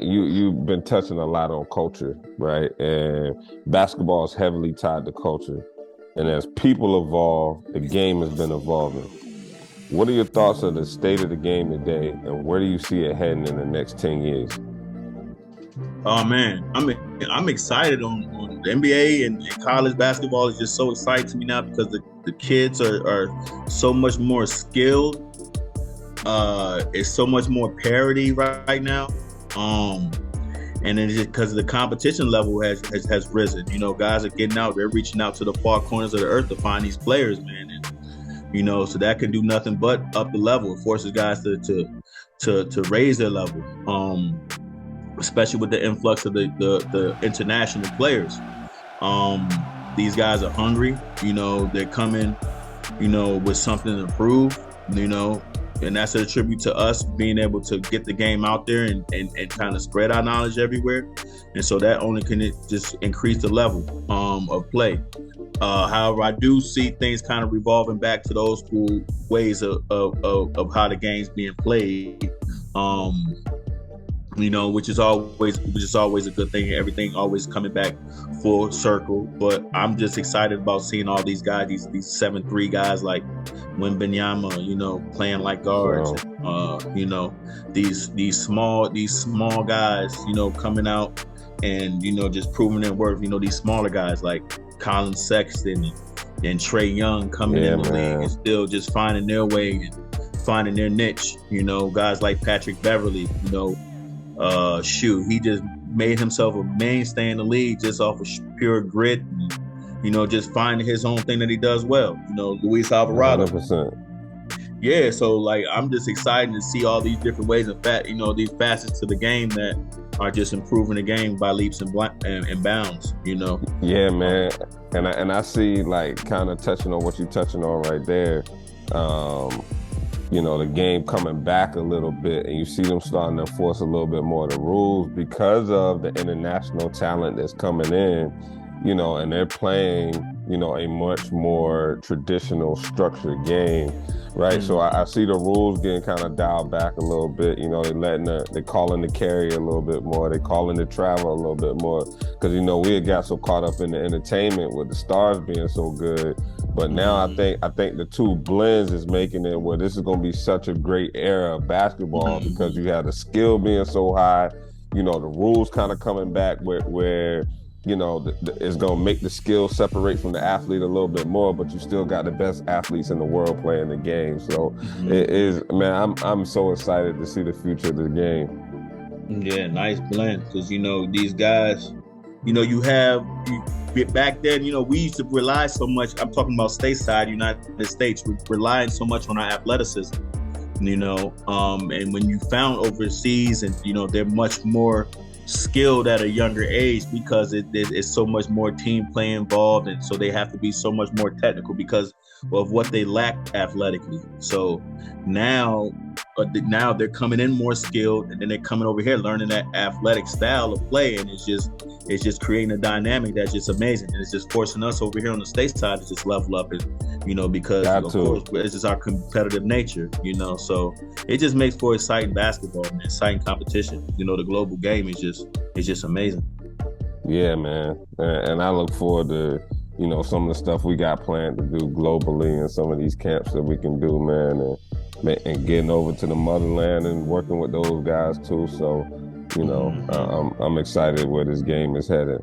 You've been touching a lot on culture, right? And basketball is heavily tied to culture. And as people evolve, the game has been evolving. What are your thoughts of the state of the game today, and where do you see it heading in the next 10 years? Oh man, I'm excited on the NBA and college basketball is just so exciting to me now because the kids are so much more skilled. It's so much more parity right now. Um, and then just because the competition level has risen, guys are getting out, they're reaching out to the far corners of the earth to find these players, man. And so that can do nothing but up the level. It forces guys to raise their level. Especially with the influx of the international players. These guys are hungry, they're coming, with something to prove, and that's a tribute to us being able to get the game out there and kind of spread our knowledge everywhere. And so that only can just increase the level of play. However, I do see things kind of revolving back to those school ways of how the game's being played. Which is always a good thing. Everything always coming back full circle. But I'm just excited about seeing all these guys, these 7'3" guys like Wembanyama, playing like guards. These small guys, coming out and just proving their worth. These smaller guys like Colin Sexton and Trae Young coming in the league and still just finding their way and finding their niche. Guys like Patrick Beverly, he just made himself a mainstay in the league just off of pure grit and, just finding his own thing that he does well. Luis Alvarado. 100%. Yeah, so I'm just excited to see all these different ways of these facets to the game that are just improving the game by leaps and bounds. Yeah, man, and I see kind of touching on what you're touching on right there. The game coming back a little bit, and you see them starting to enforce a little bit more of the rules because of the international talent that's coming in, and they're playing, a much more traditional structured game, right? Mm-hmm. So I see the rules getting kind of dialed back a little bit. They're calling the carry a little bit more. They're calling the travel a little bit more because, we had got so caught up in the entertainment with the stars being so good. But now I think the two blends is making it where this is going to be such a great era of basketball because you have the skill being so high, the rules kind of coming back where it's going to make the skill separate from the athlete a little bit more, but you still got the best athletes in the world playing the game. So it is, man, I'm so excited to see the future of the game. Yeah, nice blend because, these guys, back then, we used to rely so much. I'm talking about stateside, United States, we relying so much on our athleticism, and when you found overseas and, they're much more skilled at a younger age because it's so much more team play involved. And so they have to be so much more technical because of what they lack athletically. So now they're coming in more skilled, and then they're coming over here learning that athletic style of play, and it's just creating a dynamic that's just amazing, and it's just forcing us over here on the state side to just level up, and because of course it's just our competitive nature, so it just makes for exciting basketball and exciting competition. The global game is just amazing. Yeah, man, and I look forward to some of the stuff we got planned to do globally and some of these camps that we can do, man, and getting over to the motherland and working with those guys too. So, I'm excited where this game is headed.